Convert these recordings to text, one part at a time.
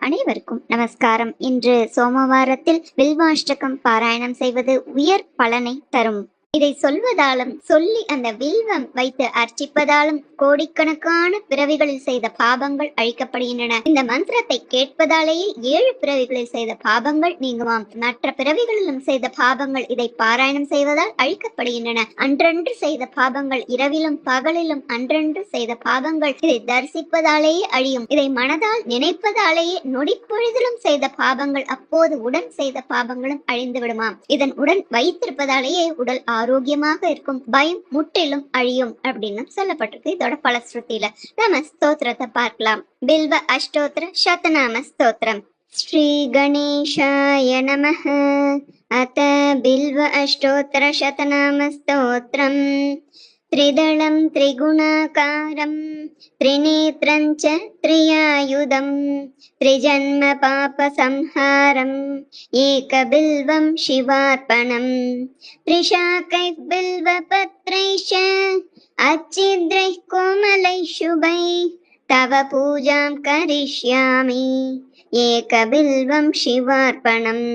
அனைவருக்கும் நமஸ்காரம். இன்று சோமவாரத்தில் வில்வாஷ்டகம் பாராயணம் செய்வது உயர் பலனை தரும். இதை சொல்வதாலும் சொல்லி அந்த வில்வம் வைத்து அர்ச்சிப்பதாலும் கோடிக்கணக்கான பிறவிகளில் செய்த பாபங்கள் அழிக்கப்படுகின்றன. இந்த மந்திரத்தை கேட்பதாலேயே 7 பிறவிகளில் செய்த பாபங்கள் நீங்குமாம். மற்ற பிறவிகளிலும் செய்த பாபங்கள் இதை பாராயணம் செய்வதால் அழிக்கப்படுகின்றன. அன்றன்று செய்த பாபங்கள் இரவிலும் பகலிலும் அன்றன்று செய்த பாபங்கள் இதை தரிசிப்பதாலேயே அழியும். இதை மனதால் நினைப்பதாலேயே நொடிப்பொழுதிலும் செய்த பாபங்கள் அப்போது உடன் செய்த பாபங்களும் அழிந்து விடுமாம். இதன் உடன் வைத்திருப்பதாலேயே உடல் ஆரோக்கியமாக இருக்கும், பயம் முற்றிலும் அழியும் அப்படின்னு சொல்லப்பட்டிருக்கு. இதோட பலஸ்ருதியில நம்ம ஸ்தோத்திரத்தை பார்க்கலாம். பில்வ அஷ்டோத்திர சதநாம ஸ்தோத்திரம். ஸ்ரீ கணேஷாய நமஹ. அத பில்வ அஷ்டோத்திர சதநாம ஸ்தோத்திரம். त्रिदलं त्रिगुणाकारं त्रिनेत्रं च त्रियायुधं त्रिजन्म पापसंहारम् एकबिल्वं शिवार्पणम् त्रिशाकैः बिल्वपत्रैश्च अच्छिद्रैः कोमलैः शुभैः तव पूजां करिष्यामि एकबिल्वं शिवार्पणम्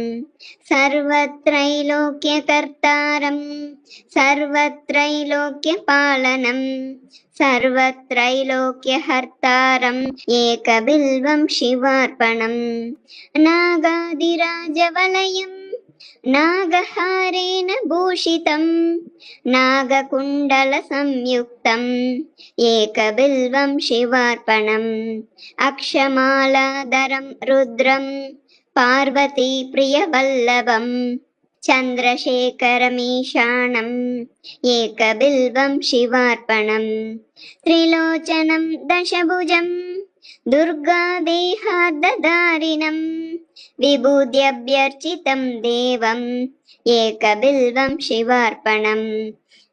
सर्वत्रैलोक्यकर्तारं सर्वत्रैलोक्यपालनं सर्वत्रैलोक्यहर्तारम् एकबिल्वं शिवार्पणम् नागादिराजवलयं नागहारेण भूषितं नागकुण्डलसंयुक्तम् एकबिल्वं शिवार्पणम् अक्षमालाधरं रुद्रं पार्वती प्रियवल्लभं चन्द्रशेखरमीशानम् एकबिल्वं शिवार्पणम् त्रिलोचनं दशभुजं दुर्गादेहार्धधारिणं विभूद्यभ्यर्चितं देवम् एकबिल्वं शिवार्पणम्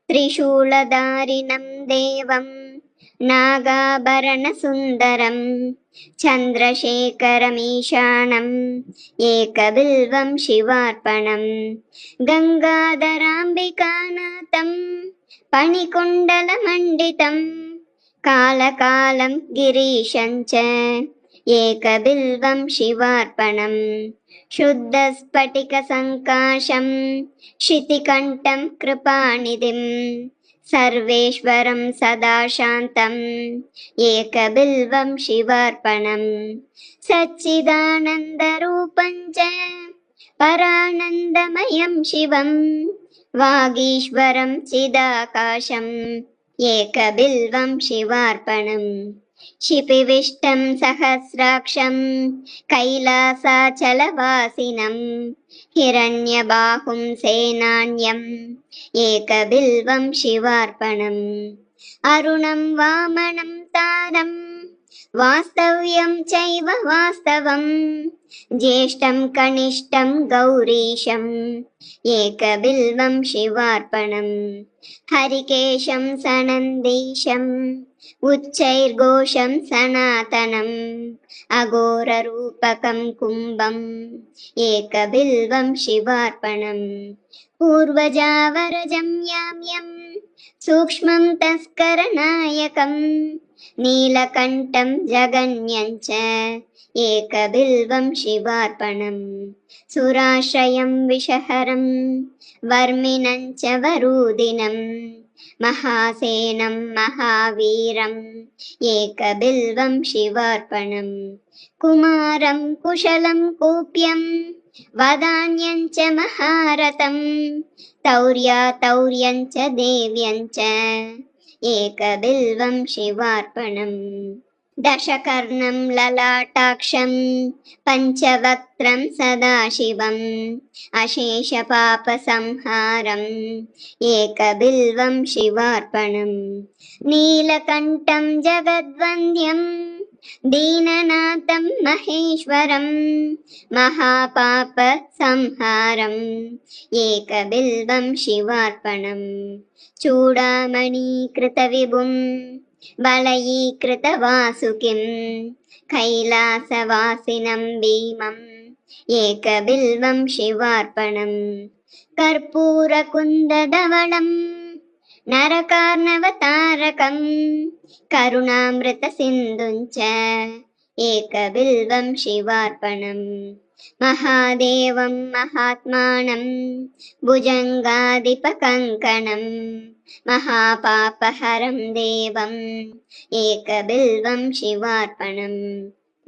त्रिशूलधारिणं देवं नागाभरणसुन्दरं चन्द्रशेखरमीशानम् एकबिल्वं शिवार्पणम् गङ्गाधराम्बिकानाथं पणिकुण्डलमण्डितं कालकालं गिरीशं च एकबिल्वं शिवार्पणम् शुद्धस्फटिकसङ्काशं शितिकण्ठं कृपानिधिं सर्वेश्वरं सदा शान्तम् एकबिल्वं शिवार्पणम् सच्चिदानन्दरूपं च परानन्दमयं शिवं वागीश्वरं चिदाकाशम् एकबिल्वं शिवार्पणम् शिपिविष्टं सहस्राक्षं कैलासाचलवासिनं हिरण्यबाहुं सेनान्यम् एकबिल्वं शिवार्पणम् अरुणं वामनं तारं वास्तव्यं चैव वास्तवं ज्येष्ठं कनिष्ठं गौरीशम् एकबिल्वं शिवार्पणम् हरिकेशं सनन्दीशम् उच्चैर्घोषं सनातनम् अघोररूपकं कुम्भम् एकबिल्वं शिवार्पणम् पूर्वजावरजं याम्यं सूक्ष्मं तस्करनायकं नीलकण्ठं जगन्यं च एकबिल्वं शिवार्पणम् सुराश्रयं विषहरं वर्मिनं च वरूदिनं महासेनं महावीरम् एकबिल्वं शिवार्पणम् कुमारं कुशलं कूप्यं वदान्यं च महारथं तौर्यं च देव्यं च एकबिल्वं शिवार्पणम् दशकर्णं ललाटाक्षं पञ्चवक्त्रं सदाशिवम् अशेषपापसंहारम् एकबिल्वं शिवार्पणम् नीलकण्ठं जगद्वन्द्यं दीननाथं महेश्वरं महापापसंहारम् एकबिल्वं शिवार्पणम् चूडामणीकृतविभुं वलयीकृतवासुकिं कैलासवासिनं भीमम् एकबिल्वं शिवार्पणम् कर्पूरकुन्दधवलं नरकार्णवतारकं करुणामृतसिन्धुं च एकबिल्वं शिवार्पणम् महादेवं महात्मानं भुजङ्गादिपकङ्कणं महापापहरं देवम् एकबिल्वं शिवार्पणम्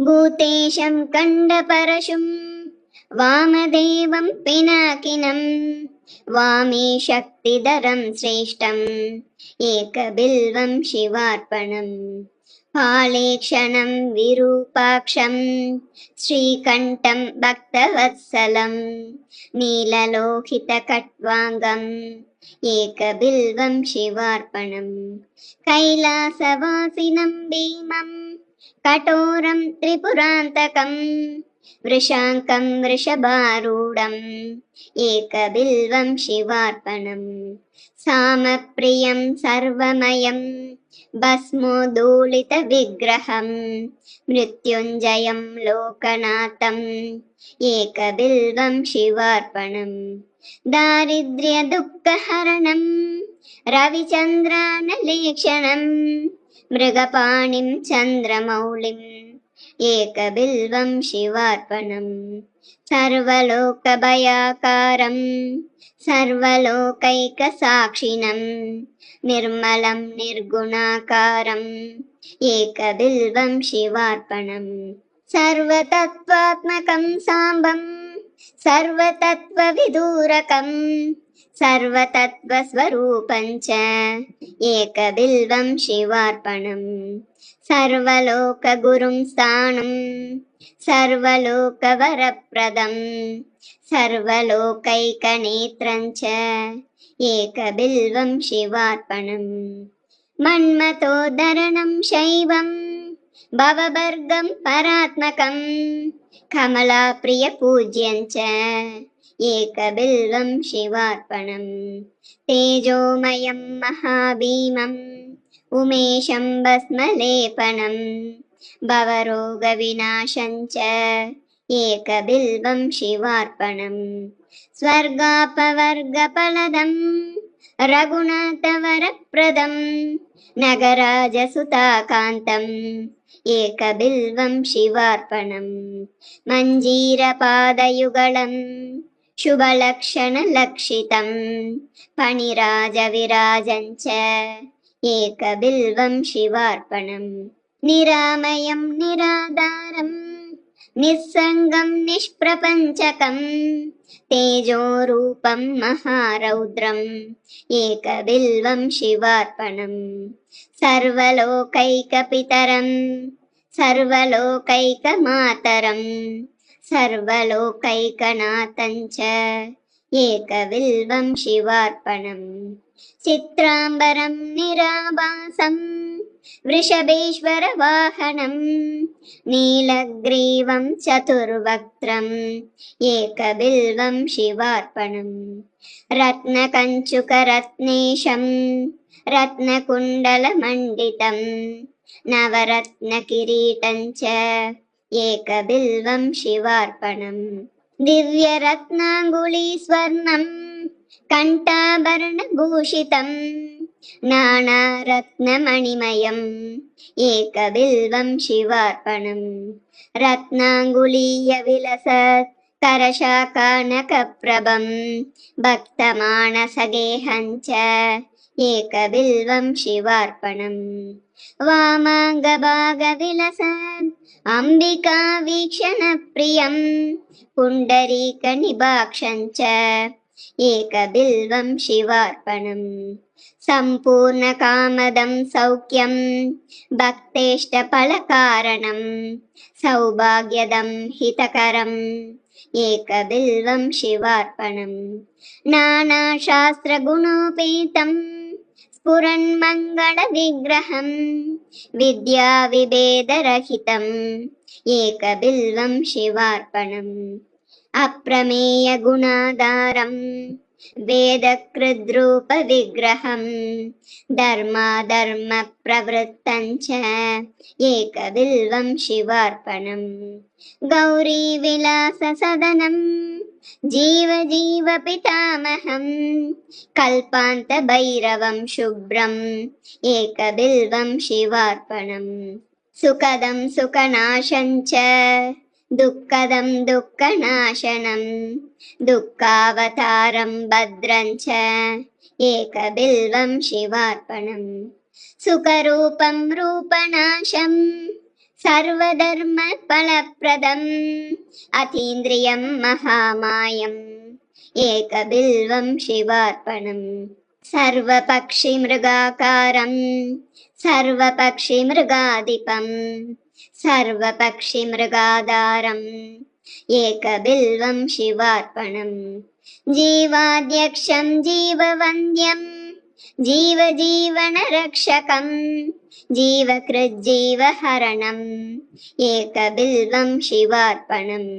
भूतेशं कण्डपरशुं वामदेवं पिनाकिनं वामे शक्तिधरं श्रेष्ठम् एकबिल्वं शिवार्पणम् फालेक्षणं विरूपाक्षं श्रीकण्ठं भक्तवत्सलं नीललोहितकट्वाङ्गम् एकबिल्वं शिवार्पणम् कैलासवासिनं भीमं कठोरं त्रिपुरान्तकं वृषाङ्कं वृषभारूढम् एकबिल्वं शिवार्पणम् सामप्रियं सर्वमयं भस्मोद्धूलितविग्रहं मृत्युञ्जयं लोकनाथम् एकबिल्वं शिवार्पणम् दारिद्र्यदुःखहरणं रविचन्द्रानलेक्षणं मृगपाणिं चन्द्रमौलिम् एकबिल्वं शिवार्पणम् सर्वलोकभयाकारं सर्वलोकैकसाक्षिणं निर्मलं निर्गुणाकारम् एकबिल्वं शिवार्पणम् सर्वतत्त्वात्मकं साम्बं सर्वतत्त्वविदूरकं सर्वतत्त्वस्वरूपं च एकबिल्वं शिवार्पणम् सर्वलोकगुरुं स्थाणुं सर्वलोकवरप्रदं सर्वलोकैकनेत्रं च एकबिल्वं शिवार्पणम् मन्मथोद्धरणं शैवं भवभर्गं परात्मकं कमलाप्रियपूज्यं च एकबिल्वं शिवार्पणम् तेजोमयं महाभीमम् उमेशं भस्मलेपनं भवरोगविनाशं च एकबिल्वं शिवार्पणम् स्वर्गापवर्गफलदं रघुनाथवरप्रदं नगराजसुताकान्तम् एकबिल्वं शिवार्पणम् मञ्जीरपादयुगलं शुभलक्षणलक्षितं फणिराजविराजं च एकबिल्वं शिवार्पणम् निरामयं निराधारं निस्सङ्गं निष्प्रपञ्चकं तेजोरूपं महारौद्रम् एकबिल्वं शिवार्पणम् सर्वलोकैकपितरं सर्वलोकैकमातरं सर्वलोकैकनाथं च एकबिल्वं शिवार्पणम् चित्राम्बरं निराभासं वृषभेश्वरवाहनं नीलग्रीवं चतुर्वक्त्रम् एकबिल्वं शिवार्पणम् रत्नकञ्चुकरत्नेशं रत्नकुण्डलमण्डितं नवरत्नकिरीटं च एकबिल्वं शिवार्पणम् दिव्यरत्नाङ्गुलीस्वर्णं कण्ठाभरणभूषितं नानारत्नमणिमयम् एकबिल्वं शिवार्पणम् रत्नाङ्गुलीयविलसत् करशाकानकप्रभं भक्तमानसगेहं च एकबिल्वं शिवार्पणम् वामाङ्गभागविलसत् अम्बिका वीक्षणप्रियं पुण्डरीकनिभाक्षं च एकबिल्वं शिवार्पणम् सम्पूर्णकामदं सौख्यं भक्तेष्टफलकारणं सौभाग्यदं हितकरम् एकबिल्वं शिवार्पणम् नानाशास्त्रगुणोपेतं स्फुरन्मङ्गलविग्रहं विद्याविभेदरहितम् एकबिल्वं शिवार्पणम् अप्रमेयगुणाधारं वेदकृद्रूपविग्रहं धर्माधर्मप्रवृत्तं च एकबिल्वं शिवार्पणम् गौरीविलाससदनं जीवजीवपितामहं कल्पान्तभैरवं शुभ्रम् एकबिल्वं शिवार्पणम् सुखदं सुखनाशं च दुःखदं दुःखनाशनं दुःखावतारं भद्रं च एकबिल्वं शिवार्पणम् सुखरूपं रूपनाशं सर्वधर्मफलप्रदम् अतीन्द्रियं महामायम् एकबिल्वं शिवार्पणम् सर्वपक्षिमृगाकारं सर्वपक्षिमृगाधिपं सर्वपक्षिमृगाधारम् एकबिल्वं शिवार्पणम् जीवाध्यक्षं जीववन्द्यं जीवजीवनरक्षकं जीवकृज्जीवहरणम् एकबिल्वं शिवार्पणम्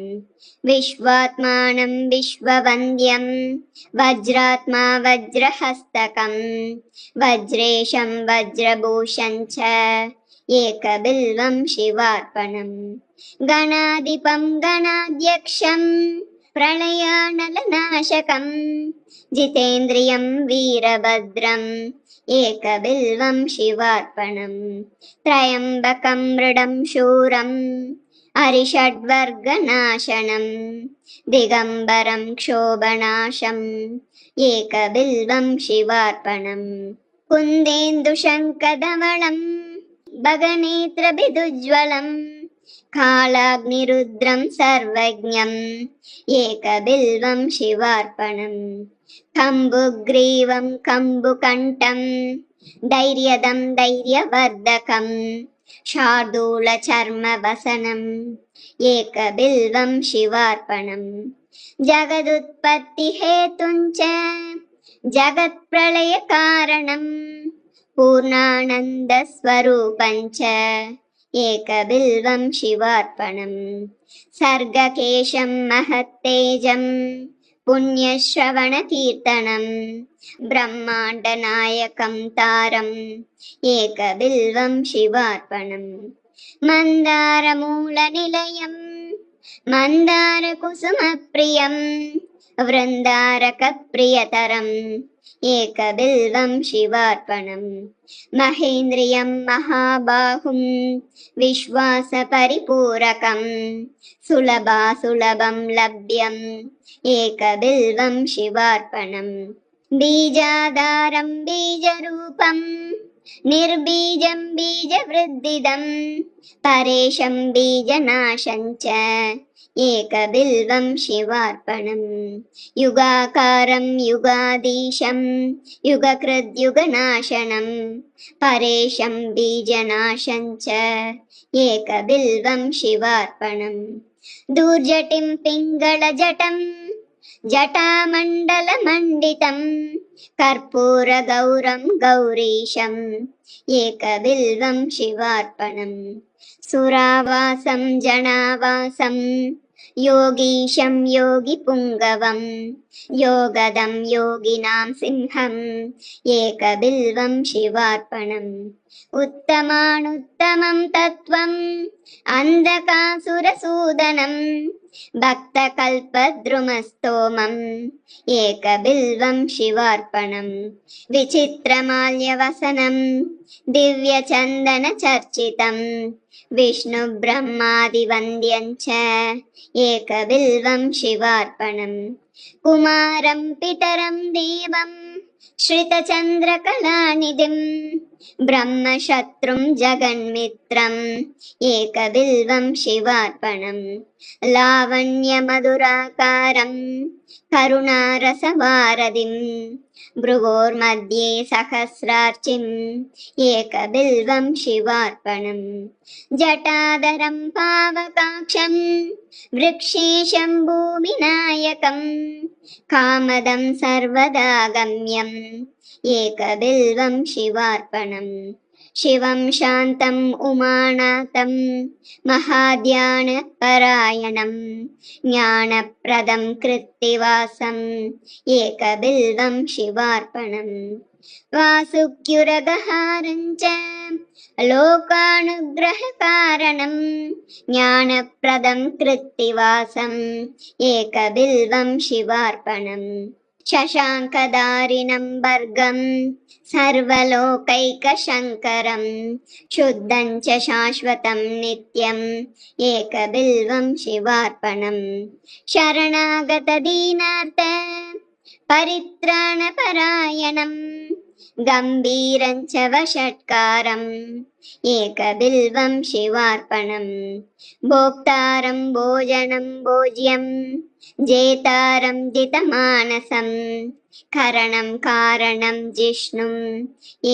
विश्वात्मानं विश्ववन्द्यं वज्रात्मा वज्रहस्तकं वज्रेशं वज्रभूषं च एकबिल्वं शिवार्पणम् गणाधिपं गणाध्यक्षं प्रलयानलनाशकं जितेन्द्रियं वीरभद्रम् एकबिल्वं शिवार्पणम् त्र्यम्बकं मृडं शूरम् अरिषड्वर्गनाशनं दिगम्बरं क्षोभनाशम् एकबिल्वं शिवार्पणम् कुन्देन्दुशङ्खधवलं भगनेत्रभिदुज्ज्वलं कालाग्निरुद्रं सर्वज्ञम् एकबिल्वं शिवार्पणम् कम्बुग्रीवं कम्बुकण्ठं धैर्यदं धैर्यवर्धकं शार्दूलचर्मवसनम् एकबिल्वं शिवार्पणम् जगदुत्पत्तिहेतुं च जगत्प्रलयकारणं पूर्णानन्दस्वरूपं च एकबिल्वं शिवार्पणम् सर्गकेशं महत्तेजं पुण्यश्रवणकीर्तनं ब्रह्माण्डनायकं तारम् एकबिल्वं शिवार्पणम् मन्दारमूलनिलयं मन्दारकुसुमप्रियं वृन्दारकप्रियतरम् एकबिल्वं शिवार्पणम् महेन्द्रियं महाबाहुं विश्वासपरिपूरकं सुलभासुलभं लभ्यम् एकबिल्वं शिवार्पणम् बीजाधारं बीजरूपं निर्बीजं बीजवृद्धिदं परेशं बीजनाशं च एकबिल्वं शिवार्पणम् युगाकारं युगाधीशं युगकृद्युगनाशनं परेशं बीजनाशं च एकबिल्वं शिवार्पणम् दूर्जटिं पिङ्गलजटं जटामण्डलमण्डितं कर्पूरगौरं गौरीशम् एकबिल्वं शिवार्पणम् सुरावासं जनावासं योगीशं योगिपुङ्गवं योगदं योगिनां सिंहम् एकबिल्वं शिवार्पणम् उत्तमानुत्तमं तत्त्वम् अन्धकासुरसूदनं भक्तकल्पद्रुमस्तोमम् एकबिल्वं शिवार्पणम् विचित्रमाल्यवसनं दिव्यचन्दनचर्चितं विष्णुब्रह्मादिवन्द्यं च एकबिल्वं शिवार्पणम् कुमारं पितरं देवं श्रितचन्द्रकलानिधिं ब्रह्मशत्रुं जगन्मित्रम् एकबिल्वं शिवार्पणम् लावण्यमधुराकारं करुणारसवारधिं भ्रुवोर्मध्ये सहस्रार्चिम् एकबिल्वं शिवार्पणम् जटाधरं पावकाक्षं वृक्षेशं भूमिनायकं कामदं सर्वदा गम्यम् एकबिल्वं शिवार्पणम् शिवं शान्तम् उमानाथं महाध्यानपरायणं ज्ञानप्रदं कृत्तिवासम् एकबिल्वं शिवार्पणम् वासुक्युरगहारं च लोकानुग्रहकारणं ज्ञानप्रदं कृत्तिवासम् एकबिल्वं शिवार्पणम् शशाङ्कदारिणं भर्गं सर्वलोकैकशङ्करं शुद्धं च शाश्वतं नित्यम् एकबिल्वं शिवार्पणम् शरणागतदीनार्थ परित्राणपरायणम् गम्भीरं च वषट्कारम् एकबिल्वं शिवार्पणम् भोक्तारं भोजनं भोज्यं जेतारं जितमानसं करणं कारणं जिष्णुम्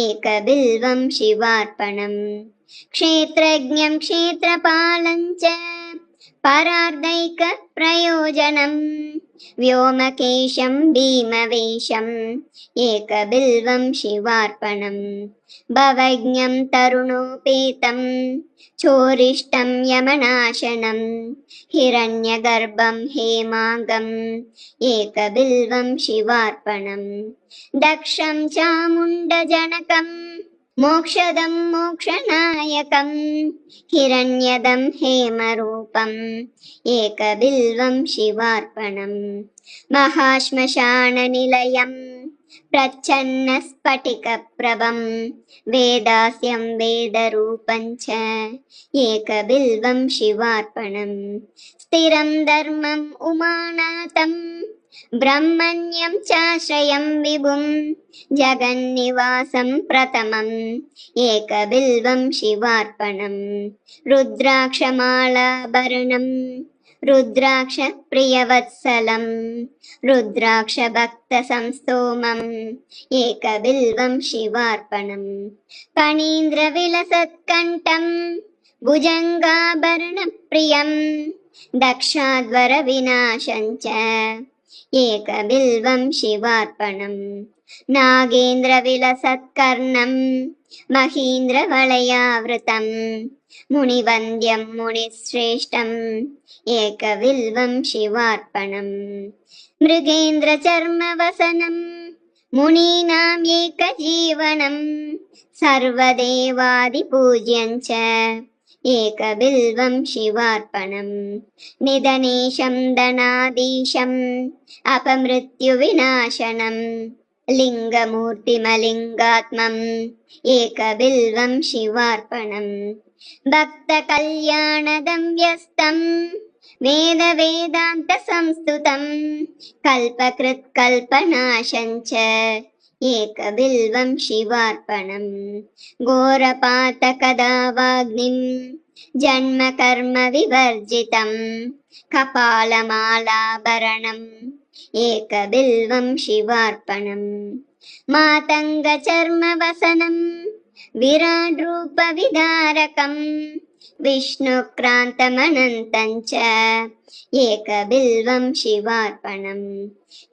एकबिल्वं शिवार्पणम् क्षेत्रज्ञं क्षेत्रपालं च परार्धैकप्रयोजनं व्योमकेशं भीमवेशम् एकबिल्वं शिवार्पणम् भवज्ञं तरुणोपेतं चोरिष्टं यमनाशनं हिरण्यगर्भं हेमाङ्गम् एकबिल्वं शिवार्पणम् दक्षं चामुण्डजनकं मोक्षदं मोक्षनायकं हिरण्यदं हेमरूपम् एकबिल्वं शिवार्पणम् महाश्मशाननिलयं प्रच्छन्नस्फटिकप्रभं वेदास्यं वेदरूपं च एकबिल्वं शिवार्पणम् स्थिरं धर्मम् उमानाथं ब्रह्मण्यं चाश्रयं विभुं जगन्निवासं प्रथमम् एकबिल्वं शिवार्पणम् रुद्राक्षमालाभरणं रुद्राक्षप्रियवत्सलं रुद्राक्षभक्तसंस्तोमम् एकबिल्वं शिवार्पणम् फणीन्द्रविलसत्कण्ठं भुजङ्गाभरणप्रियं दक्षाध्वरविनाशं च एकबिल्वं शिवार्पणम् नागेन्द्रविलसत्कर्णं महीन्द्रवलयावृतं मुनिवन्द्यं मुनिश्रेष्ठम् एकबिल्वं शिवार्पणम् मृगेन्द्रचर्मवसनं मुनीनाम् एकजीवनं सर्वदेवादिपूज्यं च एकबिल्वं शिवार्पणम् निधनेशं धनाधीशम् अपमृत्युविनाशनम् लिङ्गमूर्तिमलिङ्गात्मम् एकबिल्वं शिवार्पणम् भक्तकल्याणदं व्यस्तं वेदवेदान्तसंस्तुतं कल्पकृत्कल्पनाशं च एकबिल्वं शिवार्पणम् घोरपातकदावाग्निं जन्मकर्म विवर्जितं कपालमालाभरणम् एकबिल्वं शिवार्पणम् मातङ्गचर्मवसनं विराड्रूपविदारकं विष्णुक्रान्तमनन्तं च एकबिल्वं शिवार्पणम्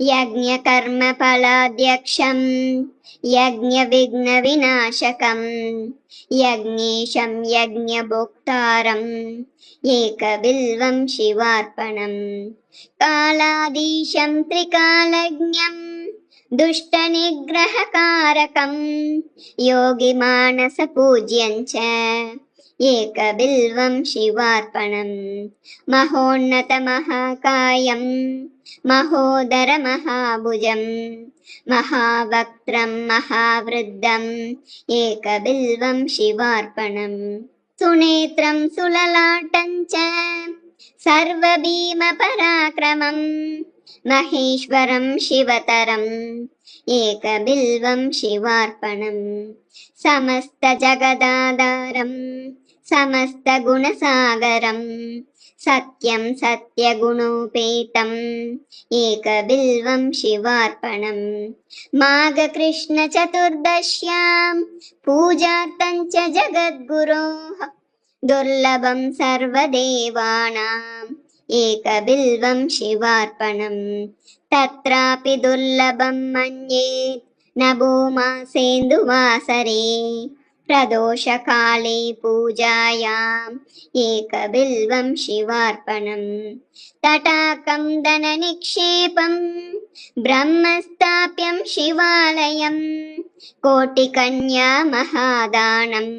यज्ञकर्मफलाध्यक्षं यज्ञविघ्नविनाशकं यज्ञेशं यज्ञभोक्तारम् एकबिल्वं शिवार्पणम् कालाधीशं त्रिकालज्ञं दुष्टनिग्रहकारकं योगिमानसपूज्यं च एकबिल्वं शिवार्पणम् महोन्नतमहाकायं महोदरमहाभुजं महावक्त्रं महावृद्धम् एकबिल्वं शिवार्पणम् सुनेत्रं सुललाटं च सर्वभीमपराक्रमं महेश्वरं शिवतरम् एकबिल्वं शिवार्पणम् समस्तजगदाधारं समस्तगुणसागरं सत्यं सत्यगुणोपेतम् एकबिल्वं शिवार्पणम् माघकृष्णचतुर्दश्यां पूजार्थं च जगद्गुरोः दुर्लभं सर्वदेवानाम् एकबिल्वं शिवार्पणम् तत्रापि दुर्लभं मन्येत् नभोमासेन्दुवासरे प्रदोषकाले पूजायाम् एकबिल्वं शिवार्पणम् तटाकं धननिक्षेपं ब्रह्मस्थाप्यं शिवालयं कोटिकन्या महादानम्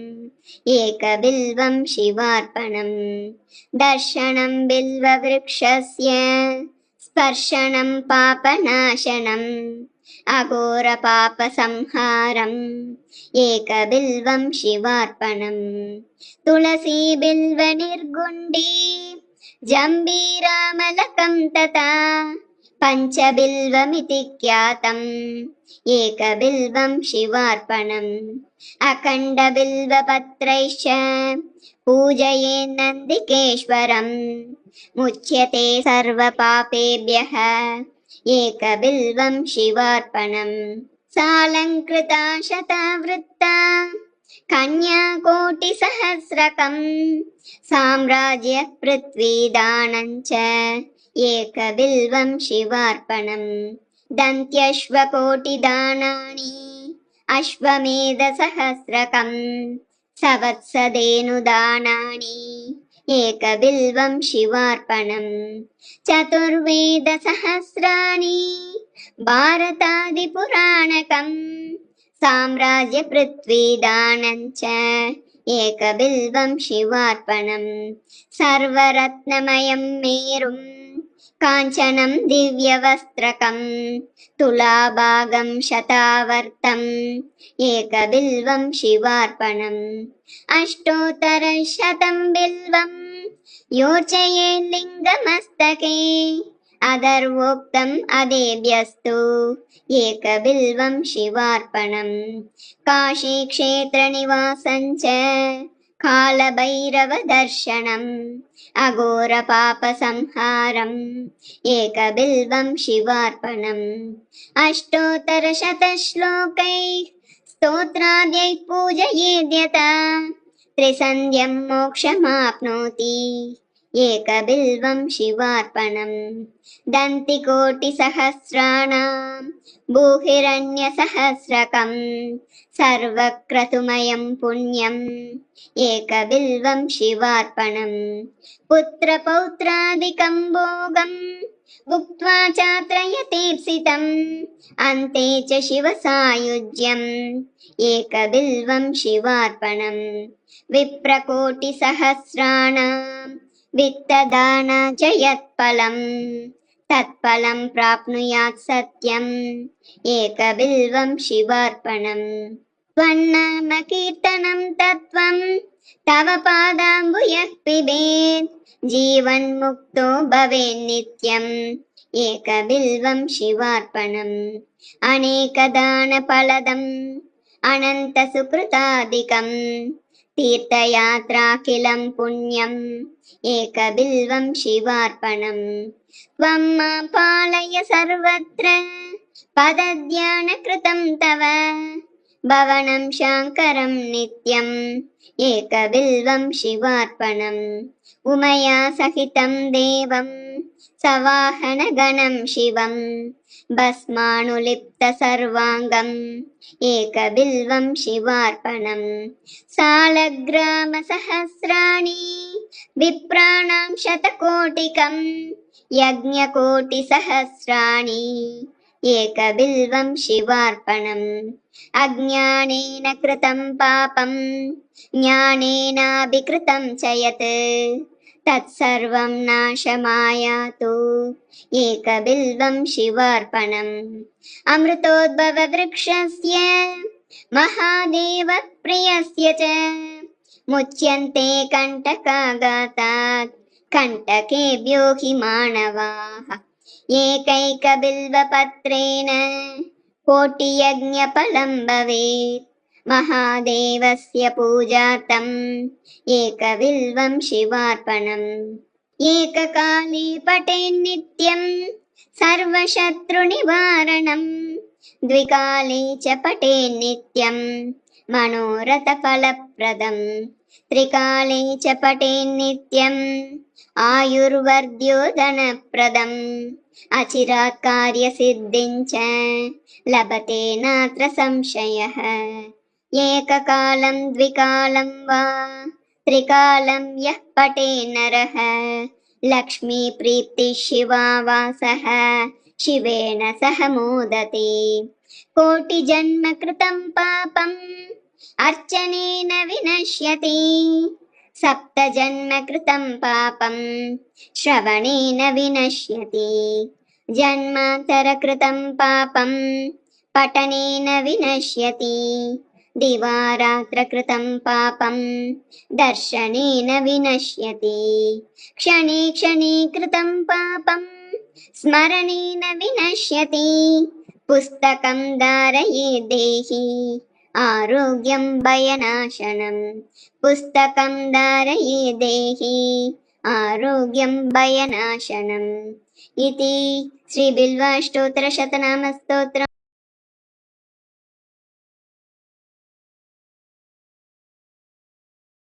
एकबिल्वं शिवार्पणम् दर्शनं बिल्ववृक्षस्य स्पर्शनं पापनाशनम् अघोरपापसंहारम् एकबिल्वं शिवार्पणम् तुलसी बिल्वनिर्गुण्डी जम्बीरामलकं तथा पञ्चबिल्वमिति ख्यातम् एकबिल्वं शिवार्पणम् अखण्डबिल्वपत्रैश्च पूजयेन्नन्दिकेश्वरम् मुच्यते सर्वपापेभ्यः एकबिल्वं शिवार्पणम् सालङ्कृता शतवृत्ता कन्याकोटिसहस्रकम् साम्राज्य पृथ्वीदानं च एकबिल्वं शिवार्पणम् दन्त्यश्वकोटिदानानि अश्वमेधसहस्रकम् सवत्सदेनुदानानि एकबिल्वं शिवार्पणम् चतुर्वेदसहस्राणि भारतादिपुराणकम् साम्राज्य पृथ्वीदानं च एकबिल्वं शिवार्पणम् सर्वरत्नमयं मेरुं काञ्चनं दिव्यवस्त्रकम् तुलाभागं शतावर्तम् एकबिल्वं शिवार्पणम् अष्टोत्तरशतं बिल्वं योचयेत् लिङ्गमस्तके अदर्वोक्तम् अदेभ्यस्तु एकबिल्वं शिवार्पणम् काशीक्षेत्रनिवासं च कालभैरवदर्शनम् अघोरपापसंहारम् एकबिल्वं शिवार्पणम् अष्टोत्तरशतश्लोकैः स्तोत्राद्यैः पूजयेद्यथा त्रिसन्ध्यं मोक्षमाप्नोति एकबिल्वं शिवार्पणम् दन्तिकोटिसहस्राणां भूहिरण्यसहस्रकम् सर्वक्रतुमयं पुण्यम् एकबिल्वं शिवार्पणम् पुत्रपौत्रादिकं भोगं भुक्त्वा चात्रयतीप्सितम् अन्ते च शिवसायुज्यम् एकबिल्वं शिवार्पणम् विप्रकोटिसहस्राणां वित्तदान च यत्फलम् तत्फलं प्राप्नुयात् सत्यम् एकबिल्वं शिवार्पणम् त्वन्नामकीर्तनं तत्त्वं तव पादाम्बुजः पिबेत् जीवन्मुक्तो भवेन्नित्यम् एकबिल्वं शिवार्पणम् अनेकदानफलदम् अनन्तसुकृतादिकम् तीर्थयात्राखिलं पुण्यम् एकबिल्वं शिवार्पणम् त्वं मां पालय सर्वत्र पदध्यानकृतं तव भवनं शाङ्करं नित्यम् एकबिल्वं शिवार्पणम् उमया सहितं देवं सवाहनगणं शिवम् भस्मानुलिप्तसर्वाङ्गम् एकबिल्वं शिवार्पणम् सालग्रामसहस्राणि विप्राणां शतकोटिकम् यज्ञकोटिसहस्राणि एकबिल्वं शिवार्पणम् अज्ञानेन कृतं पापं ज्ञानेनाभिकृतं च यत् तत्सर्वं नाशमायातु एकबिल्वं शिवार्पणम् अमृतोद्भववृक्षस्य महादेवप्रियस्य च मुच्यन्ते कण्टकाघातात् कण्टकेभ्यो हि मानवाः एकैकबिल्वपत्रेण कोटियज्ञफलं भवेत् महादेवस्य पूजार्थम् एकबिल्वं शिवार्पणम् एककाले पठेन्नित्यं सर्वशत्रुनिवारणम् द्विकाले च पठेन्नित्यं मनोरथफलप्रदम् त्रिकाले च पठेन्नित्यम् आयुर्वर्ध्योधनप्रदम् अचिरात् कार्यसिद्धिं च लभते नात्र संशयः एककालं द्विकालं वा त्रिकालं यः पठेत् नरः लक्ष्मीप्रीतिः शिवावासः शिवेन सह मोदते कोटिजन्म कृतं पापम् अर्चनेन विनश्यति सप्तजन्म कृतं पापं श्रवणेन विनश्यति जन्मान्तरकृतं पापं पठनेन विनश्यति दिवारात्रकृतं पापं दर्शनेन विनश्यति क्षणे क्षणे कृतं पापं स्मरणेन विनश्यति पुस्तकं धारये देहि आरोग्यं भयनाशनम् पुस्तकं धारये देहि आरोग्यं भयनाशनम् इति श्रीबिल्वाष्टोत्तरशतनामस्तोत्रम्